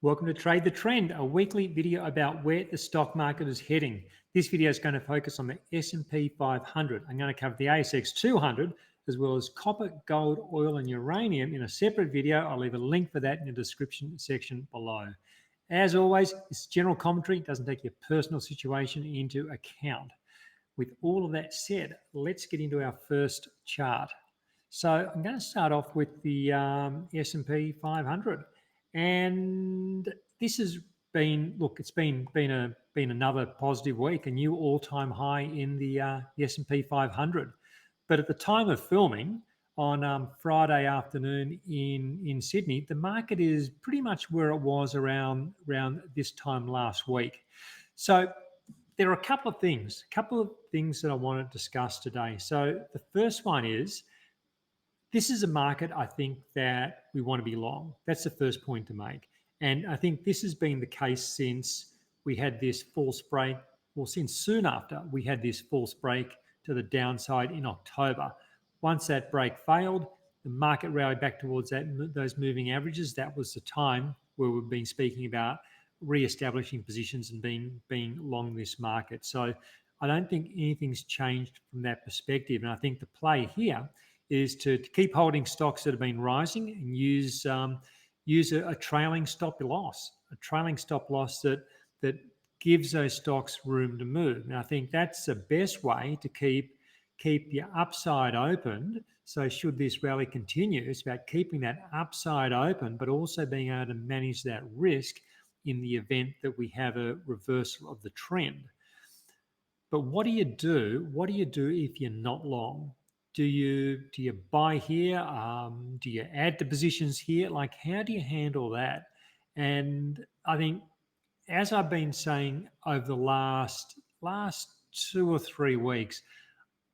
Welcome to Trade the Trend, a weekly video about where the stock market is heading. This video is going to focus on the SP 500. I'm going to cover the ASX 200 as well as copper, gold, oil, and uranium in a separate video. I'll leave a link for that in the description section below. As always, it's general commentary, doesn't take your personal situation into account. With all of that said, let's get into our first chart. So I'm going to start off with the S&P 500. And this has been, look, it's been another positive week, a new all-time high in the S&P 500. But at the time of filming on Friday afternoon in Sydney, the market is pretty much where it was around this time last week. So there are a couple of things that I want to discuss today. So the first one is, this is a market I think that we want to be long. That's the first point to make. And I think this has been the case since we had this false break, or since soon after we had this false break to the downside in October. Once that break failed, the market rallied back towards those moving averages. That was the time where we've been speaking about re-establishing positions and being long this market. So I don't think anything's changed from that perspective. And I think the play here is to keep holding stocks that have been rising and use a trailing stop loss, that gives those stocks room to move. And I think that's the best way to keep your upside open. So should this rally continue, it's about keeping that upside open, but also being able to manage that risk in the event that we have a reversal of the trend. But what do you do? What do you do if you're not long? Do you buy here? Do you add to positions here? Like, how do you handle that? And I think, as I've been saying over the last 2 or 3 weeks,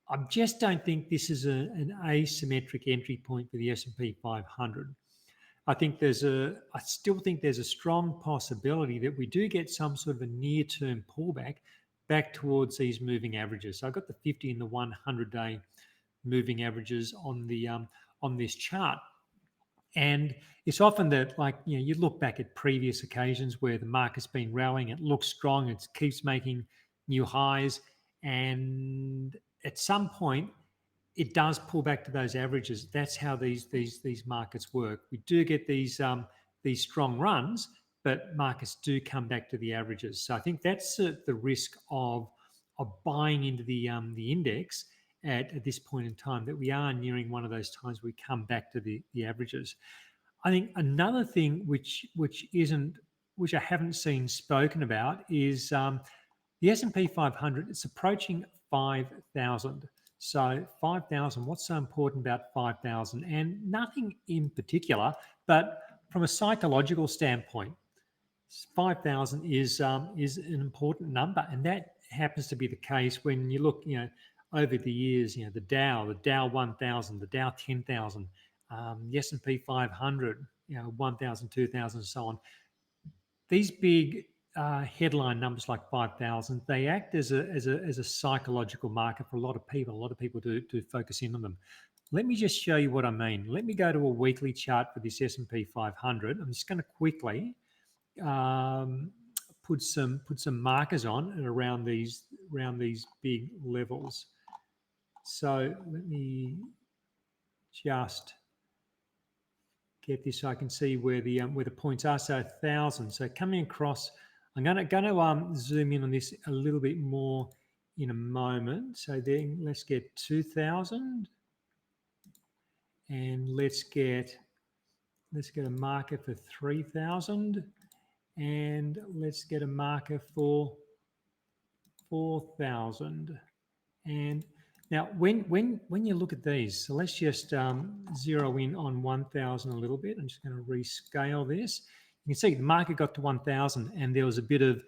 I just don't think this is an asymmetric entry point for the S&P 500. I still think there's a strong possibility that we do get some sort of a near-term pullback back towards these moving averages. So I've got the 50 and the 100-day moving averages on the on this chart. And it's often that, like, you look back at previous occasions where the market's been rallying, it looks strong, it keeps making new highs, and at some point it does pull back to those averages. That's how these markets work. We do get these strong runs, but markets do come back to the averages. So I think that's the risk of buying into the index at this point in time, that we are nearing one of those times we come back to the averages. I think another thing which I haven't seen spoken about is the S&P 500. It's approaching 5,000. So 5,000. What's so important about 5,000? And nothing in particular, but from a psychological standpoint, 5,000 is an important number, and that happens to be the case when you look, over the years, the Dow 1000, the Dow 10,000, the S&P 500, 1,000, 2,000, and so on. These big headline numbers like 5,000, they act as a psychological marker for a lot of people. A lot of people do focus in on them. Let me just show you what I mean. Let me go to a weekly chart for this S&P 500. I'm just going to quickly put some markers on and around these big levels. So let me just get this so I can see where the points are. So 1,000. So coming across, I'm going to zoom in on this a little bit more in a moment. So then let's get 2,000, and let's get a marker for 3,000, and let's get a marker for 4,000. And now, when you look at these, so let's just zero in on 1,000 a little bit. I'm just going to rescale this. You can see the market got to 1,000, and there was a bit of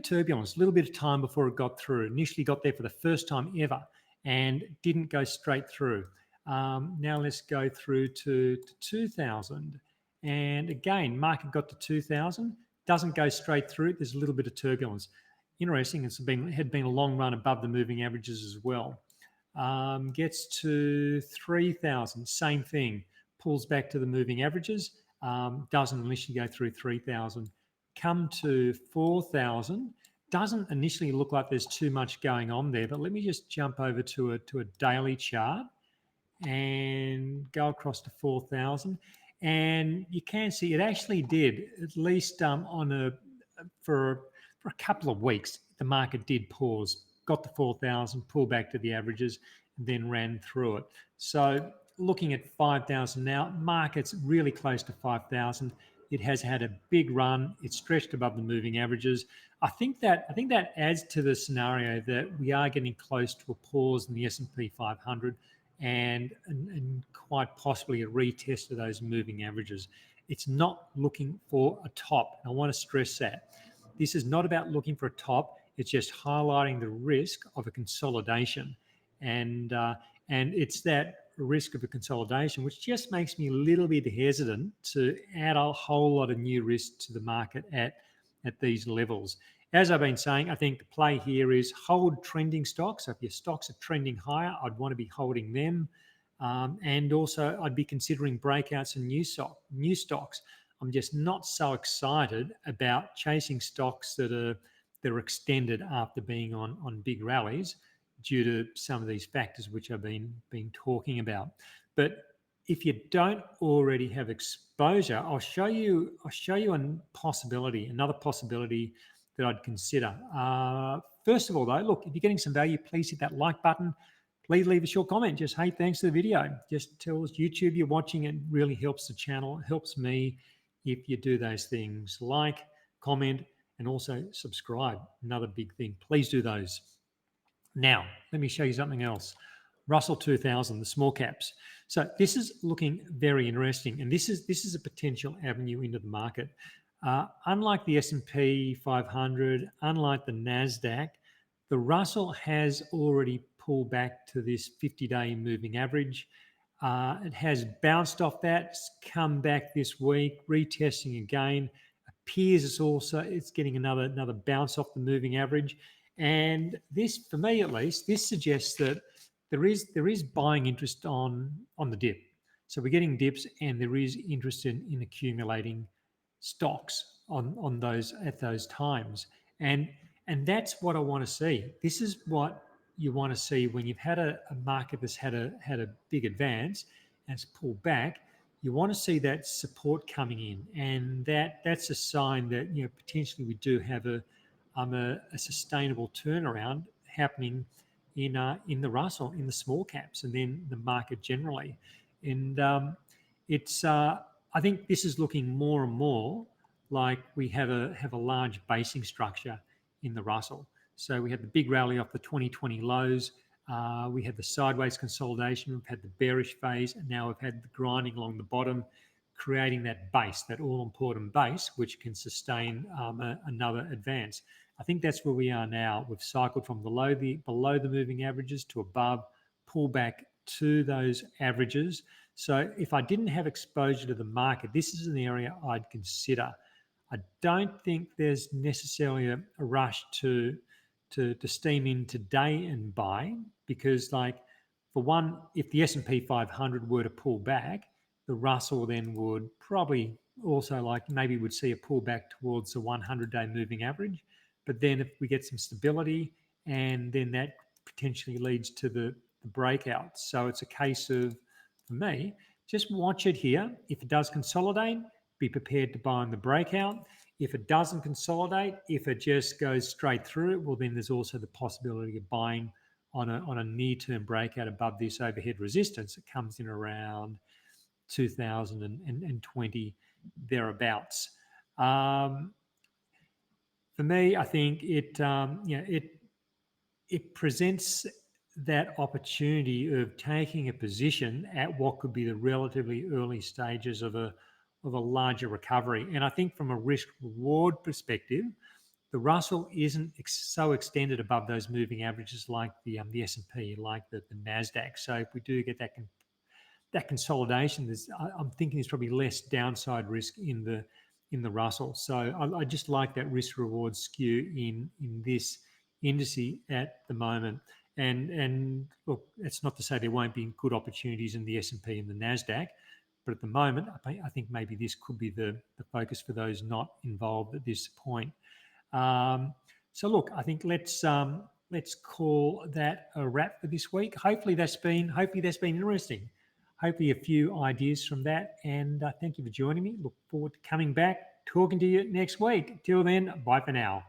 turbulence, a little bit of time before it got through. Initially got there for the first time ever, and didn't go straight through. Now let's go through to 2,000, and again, market got to 2,000, doesn't go straight through. There's a little bit of turbulence. Interesting. Had been a long run above the moving averages as well. Gets to 3,000, same thing, pulls back to the moving averages, doesn't initially go through 3,000. Come to 4,000. Doesn't initially look like there's too much going on there, but let me just jump over to a daily chart and go across to 4,000. And you can see it actually did, at least for a couple of weeks, the market did pause, got to 4,000, pulled back to the averages, and then ran through it. So looking at 5,000 now, market's really close to 5,000. It has had a big run. It's stretched above the moving averages. I think that adds to the scenario that we are getting close to a pause in the S&P 500 and quite possibly a retest of those moving averages. It's not looking for a top. I want to stress that. This is not about looking for a top. It's just highlighting the risk of a consolidation. And it's that risk of a consolidation, which just makes me a little bit hesitant to add a whole lot of new risk to the market at these levels. As I've been saying, I think the play here is hold trending stocks. So if your stocks are trending higher, I'd want to be holding them. And also I'd be considering breakouts and new stocks. I'm just not so excited about chasing stocks that are extended after being on big rallies due to some of these factors which I've been talking about. But if you don't already have exposure, I'll show you another possibility that I'd consider. First of all, though, look, if you're getting some value, please hit that like button. Please leave a short comment. Just, hey, thanks for the video. Just tells YouTube you're watching. It really helps the channel. It helps me if you do those things. Like, comment, and also subscribe. Another big thing. Please do those. Now, let me show you something else. Russell 2000, the small caps. So this is looking very interesting, and this is a potential avenue into the market. Unlike the S&P 500, unlike the NASDAQ, the Russell has already pulled back to this 50-day moving average. It has bounced off that, come back this week, retesting again. Appears it's getting another bounce off the moving average. And this, for me at least, this suggests that there is buying interest on the dip. So we're getting dips, and there is interest in accumulating stocks on those at those times. And that's what I want to see. This is what you want to see when you've had a market that's had a big advance and it's pulled back. You want to see that support coming in, and that's a sign that potentially we do have a sustainable turnaround happening in the Russell, in the small caps, and then the market generally. And I think this is looking more and more like we have a large basing structure in the Russell. So we had the big rally off the 2020 lows. We had the sideways consolidation. We've had the bearish phase, and now we've had the grinding along the bottom, creating that base, that all-important base, which can sustain another advance. I think that's where we are now. We've cycled from below the moving averages to above, pull back to those averages. So if I didn't have exposure to the market, this is an area I'd consider. I don't think there's necessarily a rush to steam in today and buy, because, like, for one, if the S&P 500 were to pull back, the Russell then would probably also, like, maybe would see a pullback towards the 100-day moving average. But then if we get some stability, and then that potentially leads to the breakout. So it's a case of, for me, just watch it here. If it does consolidate, be prepared to buy on the breakout. If it doesn't consolidate, if it just goes straight through, well, then there's also the possibility of buying on a near-term breakout above this overhead resistance. It comes in around 2020, thereabouts. For me, I think it presents that opportunity of taking a position at what could be the relatively early stages of a larger recovery. And I think from a risk reward perspective, the Russell isn't so extended above those moving averages like the S&P, like the NASDAQ. So if we do get that consolidation, I'm thinking there's probably less downside risk in the Russell. So I just like that risk reward skew in this indice at the moment. And look, it's not to say there won't be good opportunities in the S&P and the NASDAQ, But at the moment, I think maybe this could be the focus for those not involved at this point. So look, I think let's call that a wrap for this week. Hopefully that's been interesting. Hopefully a few ideas from that. And thank you for joining me. Look forward to coming back, talking to you next week. Till then, bye for now.